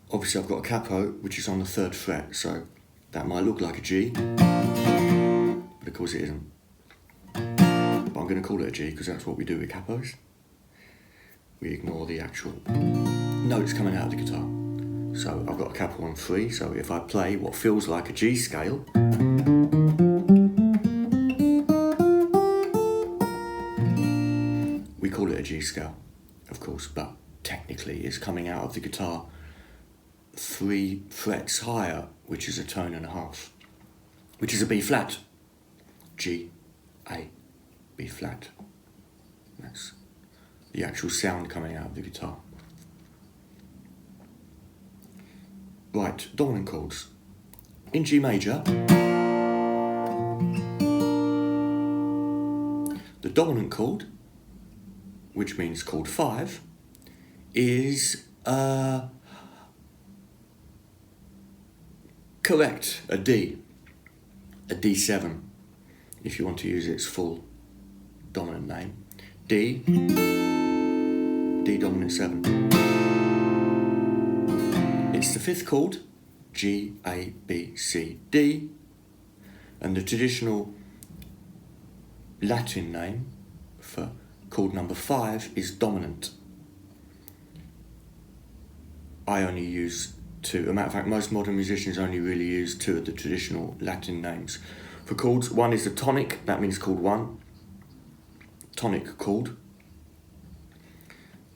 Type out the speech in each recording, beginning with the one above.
Obviously I've got a capo which is on the 3rd fret, so that might look like a G, but of course it isn't. But I'm going to call it a G because that's what we do with capos. We ignore the actual notes coming out of the guitar. So I've got a capo on 3, so if I play what feels like a G scale, we call it a G scale, of course, but technically it's coming out of the guitar 3 frets higher, which is a tone and a half, which is a B flat. G, A, B flat. That's the actual sound coming out of the guitar. Right, dominant chords. In G major, the dominant chord, which means chord 5, is correct, a D, a D7, if you want to use its full dominant name. D, D dominant 7. It's the 5th chord, G, A, B, C, D, and the traditional Latin name for chord number 5 is dominant. I only use 2. As a matter of fact, most modern musicians only really use 2 of the traditional Latin names for chords. One is the tonic, that means chord 1, tonic chord,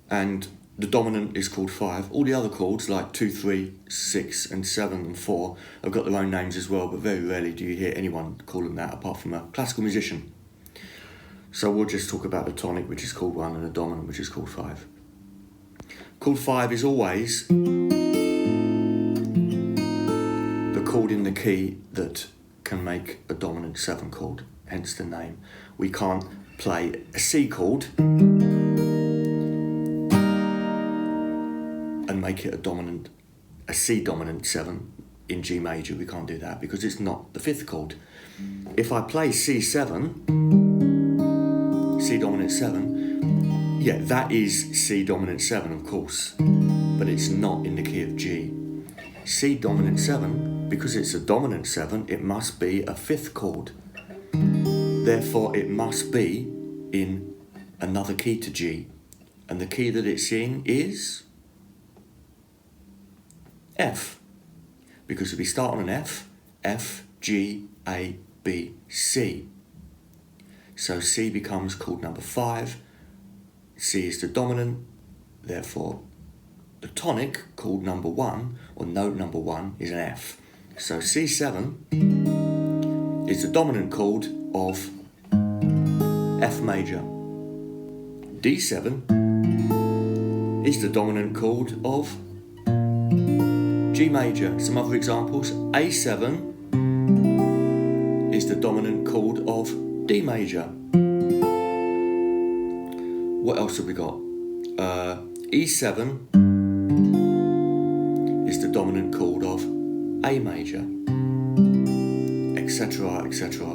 and the dominant is chord 5. All the other chords like 2, 3, 6 and 7 and 4 have got their own names as well, but very rarely do you hear anyone call them that apart from a classical musician. So we'll just talk about the tonic, which is chord 1, and the dominant, which is chord 5. Chord 5 is always the chord in the key that can make a dominant 7 chord, hence the name. We can't play a C chord and make it a C dominant 7 in G major. We can't do that because it's not the 5th chord. If I play C7, C dominant 7, yeah, that is C dominant 7, of course, but it's not in the key of G. C dominant 7, because it's a dominant 7, it must be a 5th chord. Therefore, it must be in another key to G, and the key that it's in is F, because if we start on an F, F, G, A, B, C. So C becomes chord number 5, C is the dominant, therefore the tonic, chord number 1, or note number 1, is an F. So C7 is the dominant chord of F major. D7 is the dominant chord of G major. Some other examples: A7 is the dominant chord of D major. What else have we got? E7 is the dominant chord of A major, etc., etc.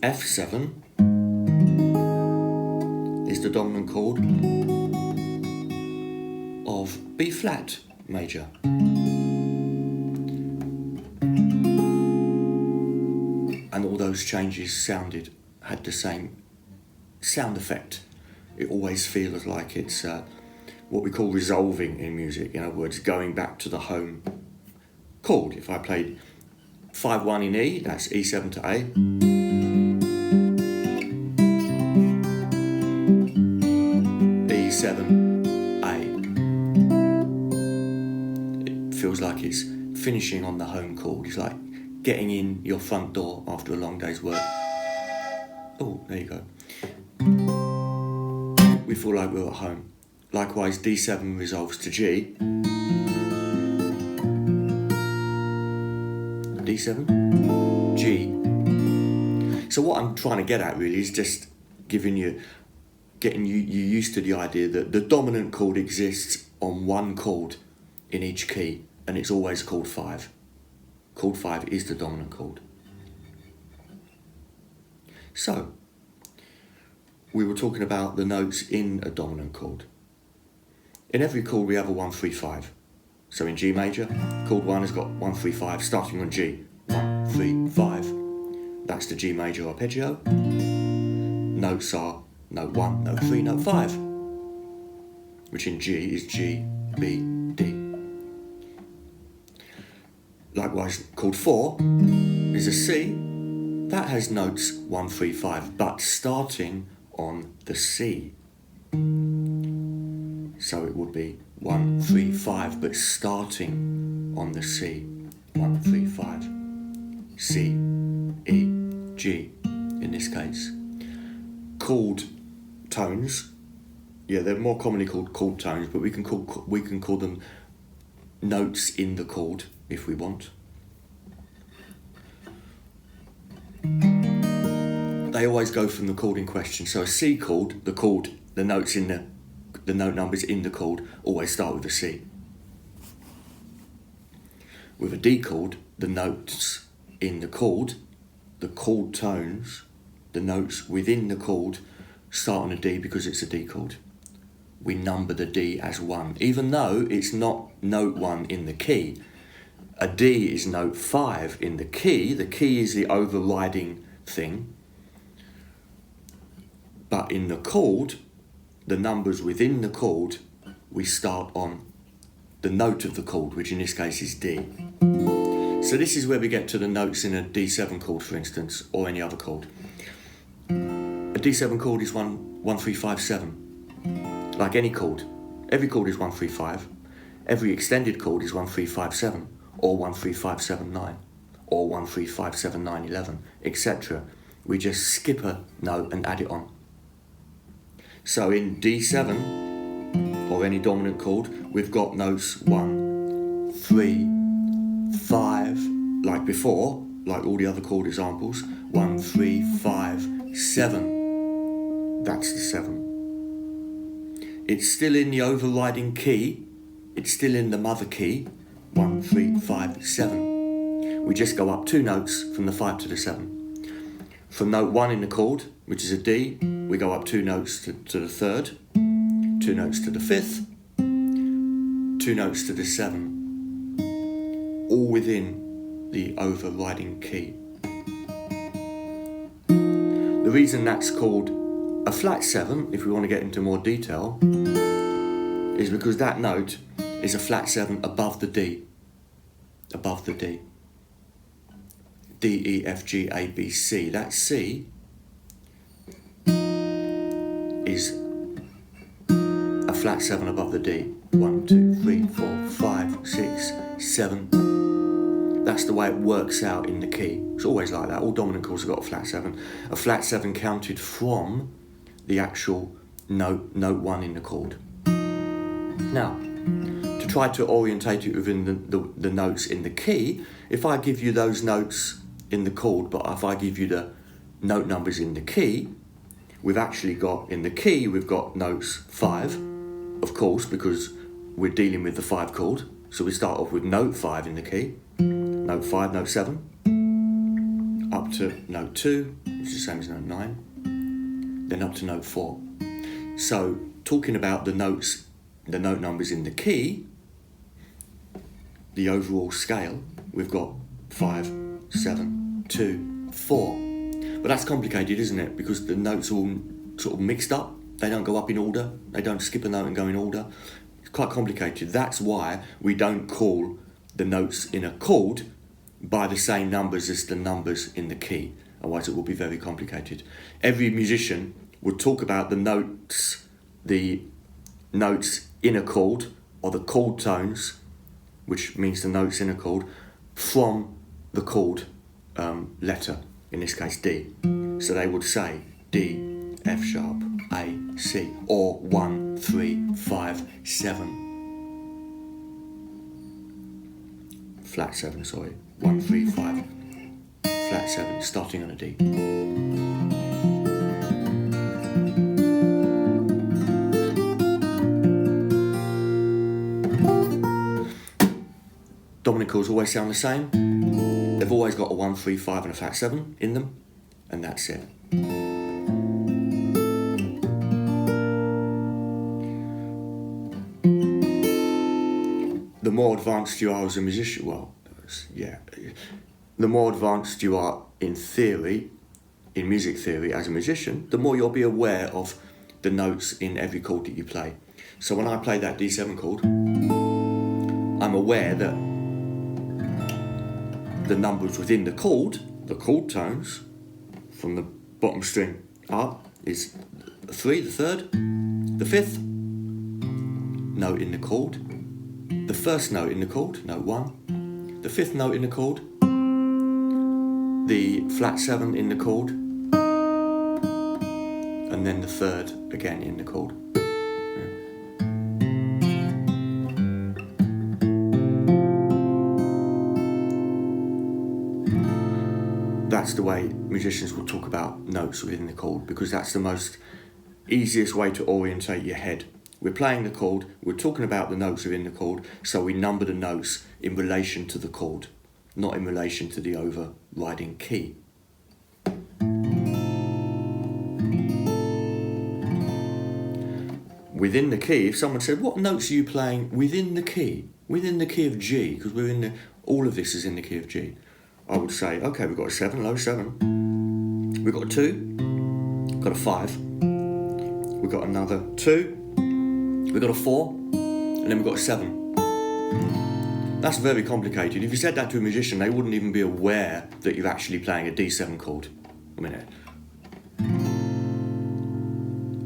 F7 is the dominant chord of B flat major. And all those changes had the same sound effect. It always feels like it's what we call resolving in music. In other words, going back to the home chord. If I played 5-1 in E, that's E7 to A. E7, A. It feels like it's finishing on the home chord. It's like getting in your front door after a long day's work. Oh, there you go. We feel like we're at home. Likewise, D7 resolves to G. D7, G. So what I'm trying to get at really is just getting you used to the idea that the dominant chord exists on one chord in each key, and it's always chord 5. Chord 5 is the dominant chord. So, we were talking about the notes in a dominant chord. In every chord we have a 1, 3, 5. So in G major, chord 1 has got 1, 3, 5 starting on G. 1, 3, 5. That's the G major arpeggio. Notes are note 1, note 3, note 5, which in G is G, B, D. Likewise, chord 4 is a C. That has notes 1, 3, 5, but starting on the C. So it would be 1, 3, 5, but starting on the C. 1, 3, 5. C, E, G in this case. Chord tones, yeah, they're more commonly called chord tones, but we can call them notes in the chord if we want. They always go from the chord in question. So a C chord, the notes in the note numbers in the chord always start with a C. With a D chord, the notes in the chord tones, the notes within the chord start on a D because it's a D chord. We number the D as 1, even though it's not note 1 in the key. A D is note 5 in the key. The key is the overriding thing. But in the chord, the numbers within the chord, we start on the note of the chord, which in this case is D. So this is where we get to the notes in a D7 chord, for instance, or any other chord. A D7 chord is 1, 3, 5, 7. Like any chord. Every chord is 1, 3, 5. Every extended chord is 1, 3, 5, 7, or 1, 3, 5, 7, 9, or 1, 3, 5, 7, 9, 11, etc. We just skip a note and add it on. So in D7, or any dominant chord, we've got notes 1, 3, 5, like before, like all the other chord examples, 1, 3, 5, 7. That's the 7. It's still in the overriding key, it's still in the mother key, 1, 3, 5, 7. We just go up 2 notes from the 5 to the 7. From note 1 in the chord, which is a D, we go up 2 notes to the 3rd, 2 notes to the 5th, 2 notes to the 7, all within the overriding key. The reason that's called a flat 7, if we want to get into more detail, is because that note is a flat 7 above the D. Above the D. D, E, F, G, A, B, C. That C is a flat 7 above the D. 1, 2, 3, 4, 5, 6, 7. That's the way it works out in the key. It's always like that. All dominant chords have got a flat 7. A flat 7 counted from the actual note 1 in the chord. Now, to try to orientate it within the notes in the key, if I give you those notes in the chord, but if I give you the note numbers in the key, we've actually got, in the key, we've got notes 5, of course, because we're dealing with the 5 chord. So we start off with note 5 in the key, note 5, note 7, up to note 2, which is the same as note 9, then up to note 4. So talking about the notes, the note numbers in the key, the overall scale, we've got 5, 7, 2, 4. But that's complicated, isn't it? Because the notes are all sort of mixed up. They don't go up in order. They don't skip a note and go in order. It's quite complicated. That's why we don't call the notes in a chord by the same numbers as the numbers in the key. Otherwise it will be very complicated. Every musician would talk about the notes in a chord, or the chord tones, which means the notes in a chord, from the chord letter, in this case D. So they would say D, F sharp, A, C, or 1, 3, 5, 7. Flat 7, sorry. 1, 3, 5, flat 7, starting on a D. Dominant chords always sound the same. They've always got a 1, 3, 5 and a flat 7 in them, and that's it. more advanced you are as a musician, well, yeah, the more advanced you are in theory, in music theory as a musician, the more you'll be aware of the notes in every chord that you play. So when I play that D7 chord, I'm aware that the numbers within the chord tones, from the bottom string up is 3, the 3rd, the 5th note in the chord, the 1st note in the chord, note 1, the 5th note in the chord, the flat 7 in the chord, and then the 3rd again in the chord. That's the way musicians will talk about notes within the chord, because that's the most easiest way to orientate your head. We're playing the chord, we're talking about the notes within the chord, so we number the notes in relation to the chord, not in relation to the overriding key. Within the key, if someone said, what notes are you playing within the key? Within the key of G, because all of this is in the key of G. I would say, okay, we've got a 7, low 7. We've got a 2, got a 5. We've got another 2. We've got a 4, and then we've got a 7. That's very complicated. If you said that to a musician, they wouldn't even be aware that you're actually playing a D7 chord. I mean,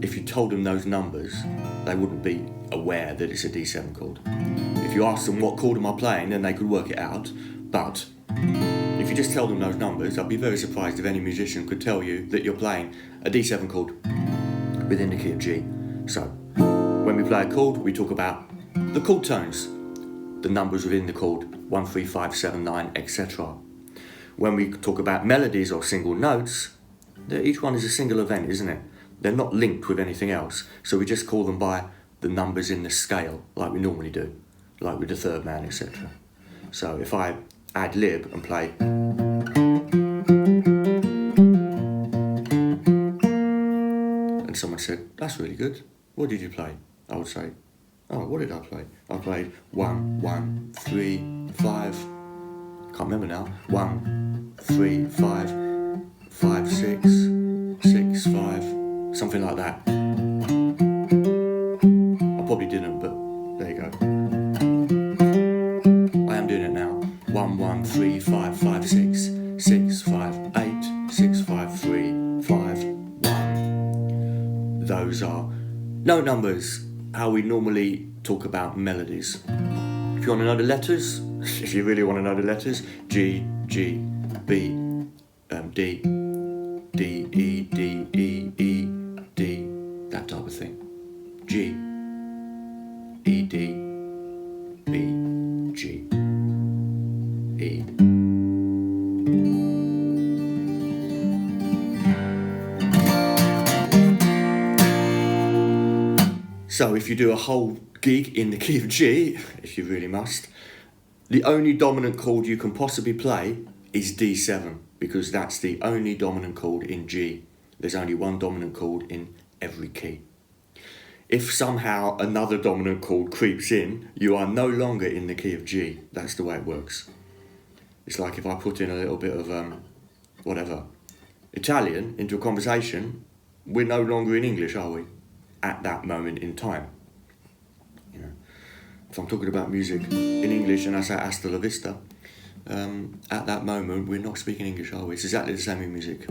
if you told them those numbers, they wouldn't be aware that it's a D7 chord. If you asked them what chord am I playing, then they could work it out. But if you just tell them those numbers, I'd be very surprised if any musician could tell you that you're playing a D7 chord within the key of G. So, when we play a chord, we talk about the chord tones, the numbers within the chord, 1, 3, 5, 7, 9, etc. When we talk about melodies or single notes, each one is a single event, isn't it? They're not linked with anything else, so we just call them by the numbers in the scale, like we normally do, like with the third man, etc. So if I ad lib and play, and someone said, that's really good, what did you play? I would say, oh, what did I play? I played 1, 1, 3, 5, can't remember now, 1, 3, 5, 5, 6, 6, 5, something like that. I probably didn't, but there you go. I am doing it now. 1, 1, 3, 5, 5, 6, 6, 5, 8, 6, 5, 3, 5, 1. Those are note numbers, how we normally talk about melodies. If you want to know the letters, if you really want to know the letters, G, G, B, D, D, E, D, E, E, D, that type of thing. G, E, D, B, G, E. So if you do a whole gig in the key of G, if you really must, the only dominant chord you can possibly play is D7, because that's the only dominant chord in G. There's only one dominant chord in every key. If somehow another dominant chord creeps in, you are no longer in the key of G. That's the way it works. It's like if I put in a little bit of, Italian into a conversation, we're no longer in English, are we? At that moment in time. You know, if I'm talking about music in English and I say hasta la vista, at that moment we're not speaking English, are we? It's exactly the same in music.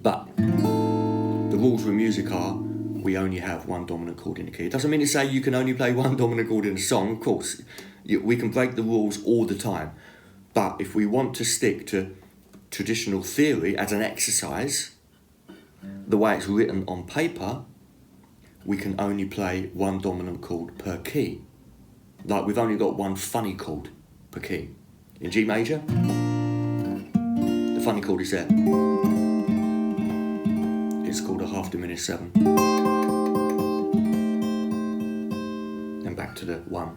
But the rules with music are we only have one dominant chord in the key. It doesn't mean to say you can only play one dominant chord in a song, of course. We can break the rules all the time. But if we want to stick to traditional theory as an exercise, the way it's written on paper, we can only play one dominant chord per key. Like we've only got one funny chord per key. In G major, the funny chord is there. It's called a half diminished 7. Then back to the 1.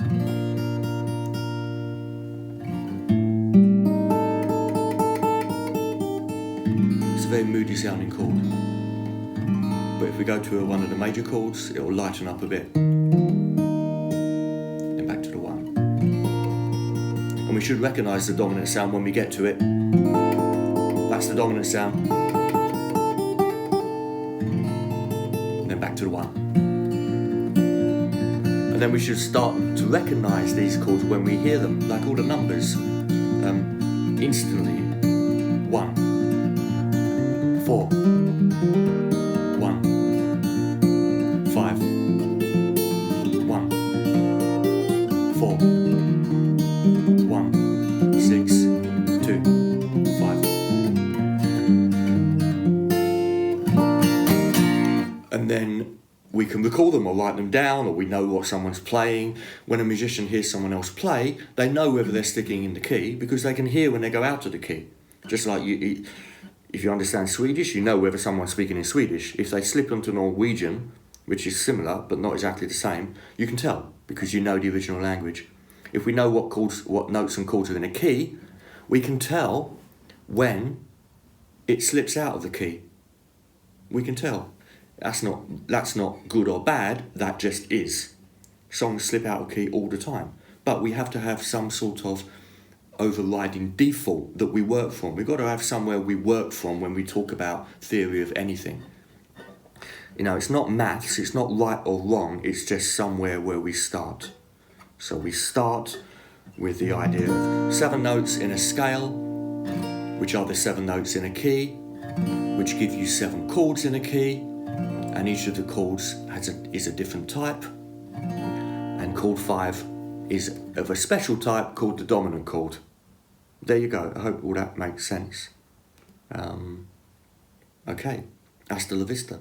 It's a very moody sounding chord. But if we go to one of the major chords, it will lighten up a bit. Then back to the 1. we should recognise the dominant sound when we get to it. That's the dominant sound. And then back to the 1. And then we should start to recognise these chords when we hear them, like all the numbers, instantly. 1, 4, 1, 5, 1, 4, 1, 6, 2, 5. And then we can recall them or write them down, or we know what someone's playing. When a musician hears someone else play, they know whether they're sticking in the key because they can hear when they go out of the key. Just like if you understand Swedish, you know whether someone's speaking in Swedish. If they slip onto Norwegian, which is similar but not exactly the same, you can tell because you know the original language. If we know what notes and chords are in a key, we can tell when it slips out of the key. We can tell. That's not good or bad, that just is. Songs slip out of key all the time. But we have to have some sort of overriding default that we work from. We've got to have somewhere we work from when we talk about theory of anything. You know, it's not maths, it's not right or wrong, it's just somewhere where we start. So we start with the idea of 7 notes in a scale, which are the 7 notes in a key, which give you 7 chords in a key, and each of the chords is a different type, and chord 5 is of a special type called the dominant chord. There you go. I hope all that makes sense. Okay, hasta la vista.